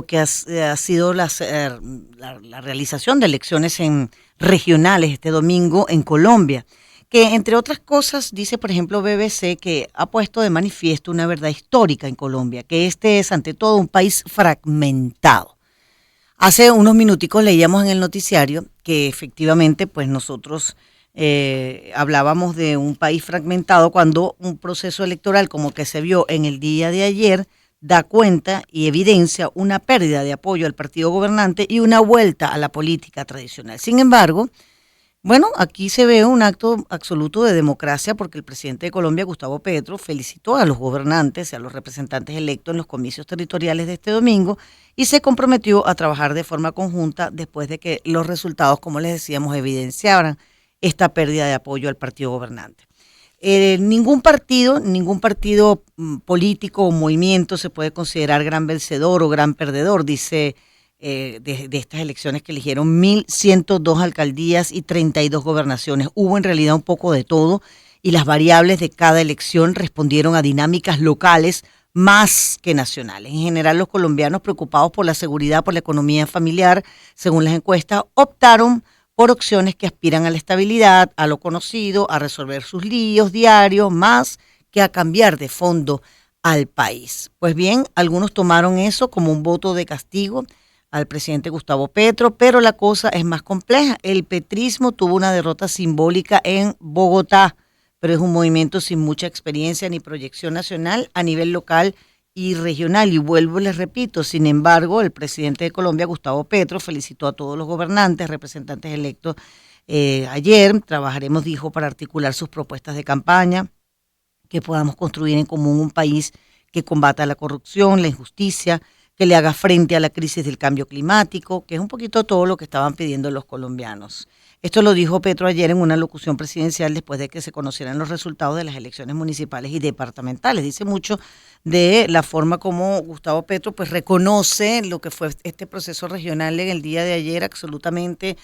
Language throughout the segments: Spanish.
que ha sido la realización de elecciones regionales este domingo en Colombia, que entre otras cosas dice, por ejemplo, BBC, que ha puesto de manifiesto una verdad histórica en Colombia, que este es ante todo un país fragmentado. Hace unos minuticos leíamos en el noticiario que efectivamente pues nosotros hablábamos de un país fragmentado cuando un proceso electoral como que se vio en el día de ayer da cuenta y evidencia una pérdida de apoyo al partido gobernante y una vuelta a la política tradicional. Sin embargo, bueno, aquí se ve un acto absoluto de democracia porque el presidente de Colombia, Gustavo Petro, felicitó a los gobernantes y a los representantes electos en los comicios territoriales de este domingo y se comprometió a trabajar de forma conjunta después de que los resultados, como les decíamos, evidenciaran esta pérdida de apoyo al partido gobernante. Ningún partido político o movimiento se puede considerar gran vencedor o gran perdedor, dice de estas elecciones que eligieron 1.102 alcaldías y 32 gobernaciones. Hubo en realidad un poco de todo y las variables de cada elección respondieron a dinámicas locales más que nacionales. En general, los colombianos preocupados por la seguridad, por la economía familiar, según las encuestas, optaron por opciones que aspiran a la estabilidad, a lo conocido, a resolver sus líos diarios, más que a cambiar de fondo al país. Pues bien, algunos tomaron eso como un voto de castigo al presidente Gustavo Petro, pero la cosa es más compleja. El petrismo tuvo una derrota simbólica en Bogotá, pero es un movimiento sin mucha experiencia ni proyección nacional a nivel local y regional. Y vuelvo y les repito, sin embargo, el presidente de Colombia, Gustavo Petro, felicitó a todos los gobernantes, representantes electos ayer. Trabajaremos, dijo, para articular sus propuestas de campaña, que podamos construir en común un país que combata la corrupción, la injusticia, que le haga frente a la crisis del cambio climático, que es un poquito todo lo que estaban pidiendo los colombianos. Esto lo dijo Petro ayer en una locución presidencial después de que se conocieran los resultados de las elecciones municipales y departamentales. Dice mucho de la forma como Gustavo Petro pues reconoce lo que fue este proceso regional en el día de ayer, absolutamente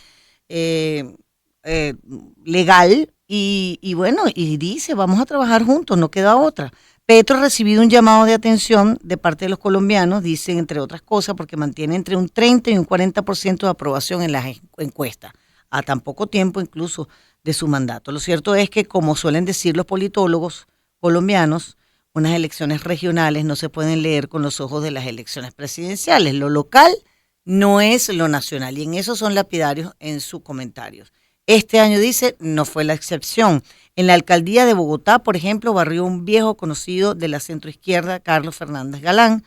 legal, y bueno, y dice, vamos a trabajar juntos, no queda otra. Petro ha recibido un llamado de atención de parte de los colombianos, dicen entre otras cosas, porque mantiene entre un 30 y un 40% de aprobación en las encuestas, a tan poco tiempo incluso de su mandato. Lo cierto es que, como suelen decir los politólogos colombianos, unas elecciones regionales no se pueden leer con los ojos de las elecciones presidenciales. Lo local no es lo nacional, y en eso son lapidarios en sus comentarios. Este año, dice, no fue la excepción. En la alcaldía de Bogotá, por ejemplo, barrió un viejo conocido de la centroizquierda, Carlos Fernández Galán,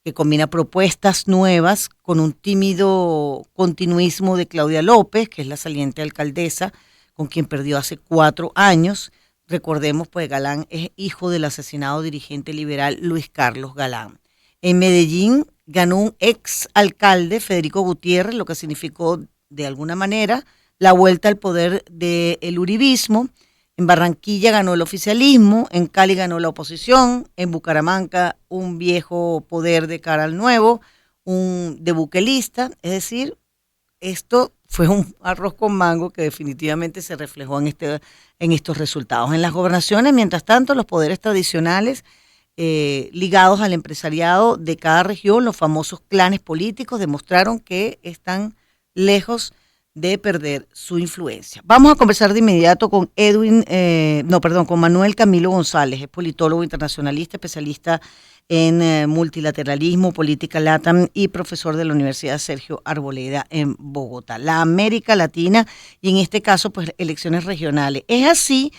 que combina propuestas nuevas con un tímido continuismo de Claudia López, que es la saliente alcaldesa, con quien perdió hace 4 años. Recordemos, pues Galán es hijo del asesinado dirigente liberal Luis Carlos Galán. En Medellín ganó un ex alcalde, Federico Gutiérrez, lo que significó de alguna manera la vuelta al poder del uribismo. En Barranquilla ganó el oficialismo, en Cali ganó la oposición, en Bucaramanga un viejo poder de cara al nuevo, un de buquelista. Es decir, esto fue un arroz con mango que definitivamente se reflejó en estos resultados. En las gobernaciones, mientras tanto, los poderes tradicionales ligados al empresariado de cada región, los famosos clanes políticos, demostraron que están lejos de perder su influencia. Vamos a conversar de inmediato con con Manuel Camilo González, es politólogo internacionalista, especialista en multilateralismo, política LATAM y profesor de la Universidad Sergio Arboleda en Bogotá. La América Latina y en este caso pues elecciones regionales. Es así,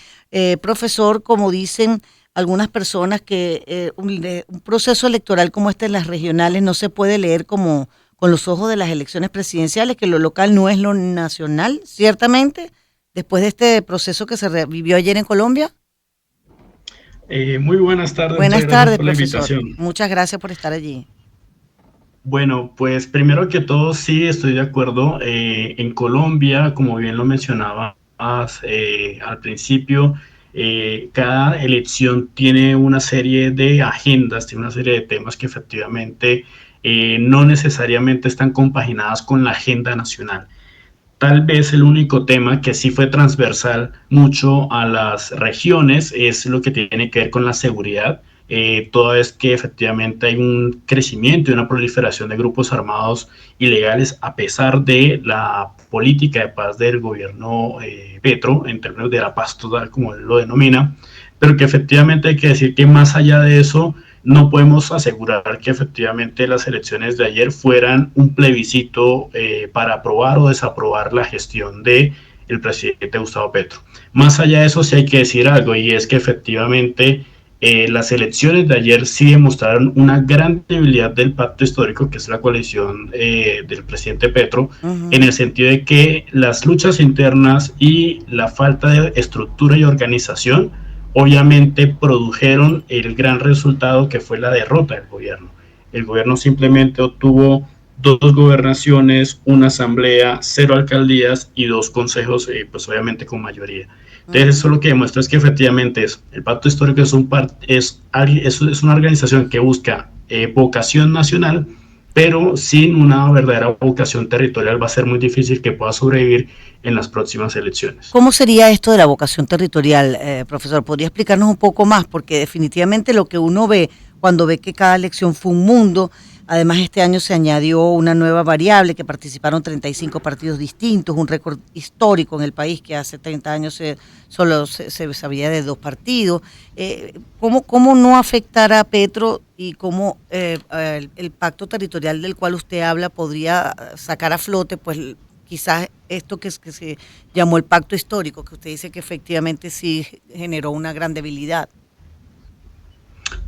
profesor, como dicen algunas personas que un proceso electoral como este en las regionales no se puede leer como con los ojos de las elecciones presidenciales, que lo local no es lo nacional, ciertamente, después de este proceso que se vivió ayer en Colombia. Muy buenas tardes, muchas Buenas gracias tardes, por la profesor. invitación. Muchas gracias por estar allí. Bueno, pues primero que todo sí estoy de acuerdo. En Colombia, como bien lo mencionabas al principio, cada elección tiene una serie de agendas, tiene una serie de temas que efectivamente no necesariamente están compaginadas con la agenda nacional. Tal vez el único tema que sí fue transversal mucho a las regiones es lo que tiene que ver con la seguridad, toda vez que efectivamente hay un crecimiento y una proliferación de grupos armados ilegales a pesar de la política de paz del gobierno Petro, en términos de la paz total, como él lo denomina, pero que efectivamente hay que decir que más allá de eso, no podemos asegurar que efectivamente las elecciones de ayer fueran un plebiscito para aprobar o desaprobar la gestión de el presidente Gustavo Petro. Más allá de eso sí hay que decir algo, y es que efectivamente las elecciones de ayer sí demostraron una gran debilidad del pacto histórico, que es la coalición del presidente Petro, en el sentido de que las luchas internas y la falta de estructura y organización obviamente produjeron el gran resultado que fue la derrota del gobierno. El gobierno simplemente obtuvo 2 gobernaciones, una asamblea, 0 alcaldías y 2 consejos, pues obviamente con mayoría. Entonces eso lo que demuestra es que efectivamente el pacto histórico es una organización que busca vocación nacional, pero sin una verdadera vocación territorial va a ser muy difícil que pueda sobrevivir en las próximas elecciones. ¿Cómo sería esto de la vocación territorial, profesor? ¿Podría explicarnos un poco más? Porque definitivamente lo que uno ve cuando ve que cada elección fue un mundo, además este año se añadió una nueva variable, que participaron 35 partidos distintos, un récord histórico en el país, que hace 30 años solo se sabía de 2 partidos. ¿Cómo no afectar a Petro y cómo el pacto territorial del cual usted habla podría sacar a flote, pues quizás esto que se llamó el pacto histórico, que usted dice que efectivamente sí generó una gran debilidad?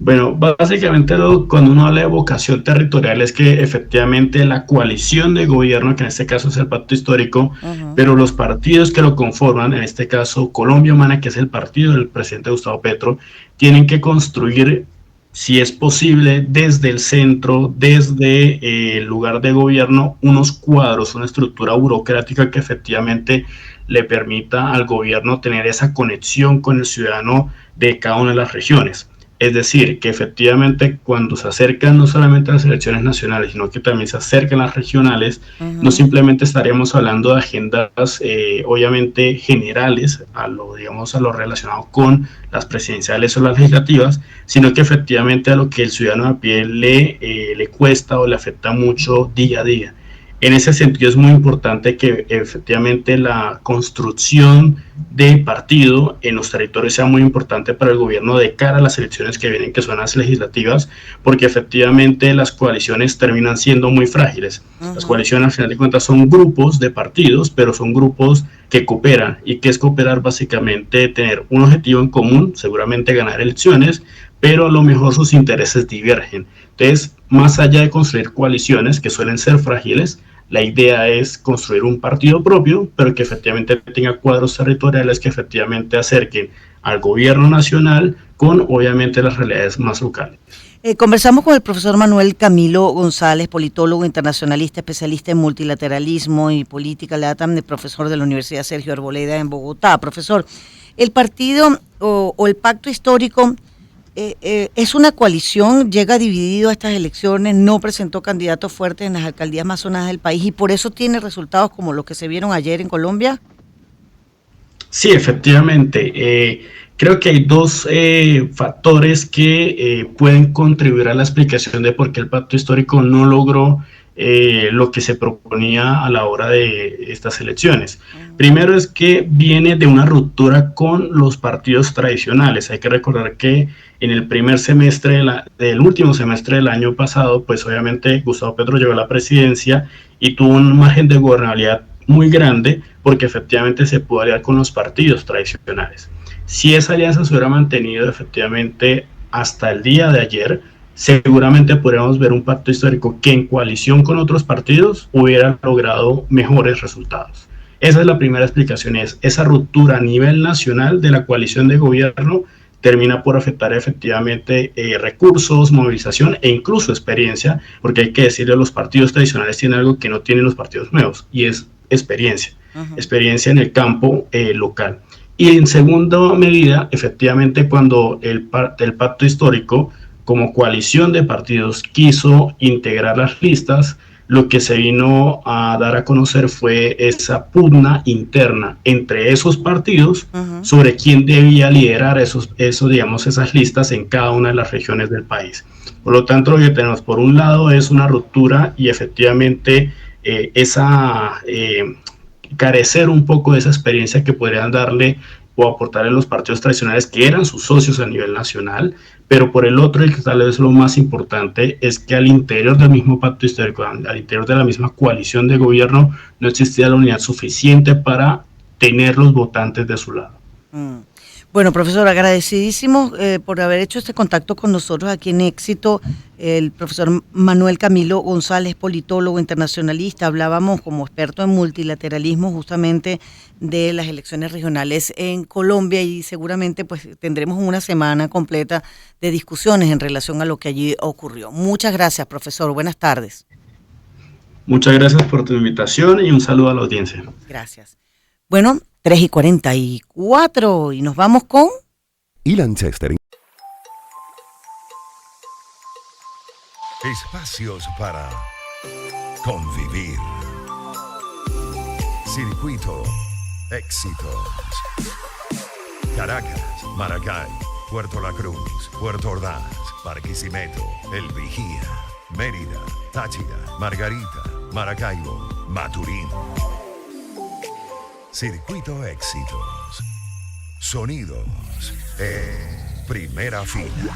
Bueno, básicamente cuando uno habla de vocación territorial es que efectivamente la coalición de gobierno, que en este caso es el pacto histórico, pero los partidos que lo conforman, en este caso Colombia Humana, que es el partido del presidente Gustavo Petro, tienen que construir, si es posible, desde el centro, desde el lugar de gobierno, unos cuadros, una estructura burocrática que efectivamente le permita al gobierno tener esa conexión con el ciudadano de cada una de las regiones. Es decir, que efectivamente cuando se acercan no solamente a las elecciones nacionales, sino que también se acercan las regionales, no simplemente estaríamos hablando de agendas obviamente generales a lo relacionado con las presidenciales o las legislativas, sino que efectivamente a lo que el ciudadano a pie le cuesta o le afecta mucho día a día. En ese sentido es muy importante que efectivamente la construcción de partido en los territorios sea muy importante para el gobierno de cara a las elecciones que vienen, que son las legislativas, porque efectivamente las coaliciones terminan siendo muy frágiles. Las coaliciones al final de cuentas son grupos de partidos, pero son grupos que cooperan. ¿Y qué es cooperar? Básicamente tener un objetivo en común, seguramente ganar elecciones, pero a lo mejor sus intereses divergen. Entonces, más allá de construir coaliciones que suelen ser frágiles, la idea es construir un partido propio, pero que efectivamente tenga cuadros territoriales que efectivamente acerquen al gobierno nacional con, obviamente, las realidades más locales. Conversamos con el profesor Manuel Camilo González, politólogo internacionalista, especialista en multilateralismo y política LATAM, profesor de la Universidad Sergio Arboleda en Bogotá. Profesor, el partido o el pacto histórico es una coalición, llega dividido a estas elecciones, no presentó candidatos fuertes en las alcaldías más sonadas del país y por eso tiene resultados como los que se vieron ayer en Colombia. Sí, efectivamente. Creo que hay 2 factores que pueden contribuir a la explicación de por qué el pacto histórico no logró lo que se proponía a la hora de estas elecciones. Primero es que viene de una ruptura con los partidos tradicionales. Hay que recordar que en el primer semestre, del último semestre del año pasado, pues obviamente Gustavo Petro llegó a la presidencia y tuvo un margen de gobernabilidad muy grande porque efectivamente se pudo aliar con los partidos tradicionales. Si esa alianza se hubiera mantenido efectivamente hasta el día de ayer, seguramente podríamos ver un pacto histórico que en coalición con otros partidos hubiera logrado mejores resultados. Esa es la primera explicación, es esa ruptura a nivel nacional de la coalición de gobierno termina por afectar efectivamente recursos, movilización e incluso experiencia, porque hay que decirle, los partidos tradicionales tienen algo que no tienen los partidos nuevos y es experiencia, experiencia en el campo local. Y en segunda medida, efectivamente, cuando el pacto histórico como coalición de partidos quiso integrar las listas, lo que se vino a dar a conocer fue esa pugna interna entre esos partidos sobre quién debía liderar digamos, esas listas en cada una de las regiones del país. Por lo tanto, lo que tenemos por un lado es una ruptura y efectivamente carecer un poco de esa experiencia que podrían darle o aportarle los partidos tradicionales que eran sus socios a nivel nacional, pero por el otro, y que tal vez lo más importante, es que al interior del mismo pacto histórico, al interior de la misma coalición de gobierno, no existía la unidad suficiente para tener los votantes de su lado. Bueno, profesor, agradecidísimo por haber hecho este contacto con nosotros aquí en Éxito. El profesor Manuel Camilo González, politólogo internacionalista. Hablábamos como experto en multilateralismo justamente de las elecciones regionales en Colombia y seguramente pues tendremos una semana completa de discusiones en relación a lo que allí ocurrió. Muchas gracias, profesor. Buenas tardes. Muchas gracias por tu invitación y un saludo a la audiencia. Gracias. Bueno, 3:44 y nos vamos con Ilan Chester. Espacios para convivir. Circuito Éxitos. Caracas, Maracay, Puerto La Cruz, Puerto Ordaz, Barquisimeto, El Vigía, Mérida, Táchira, Margarita, Maracaibo, Maturín. Circuito Éxitos. Sonidos en primera fila.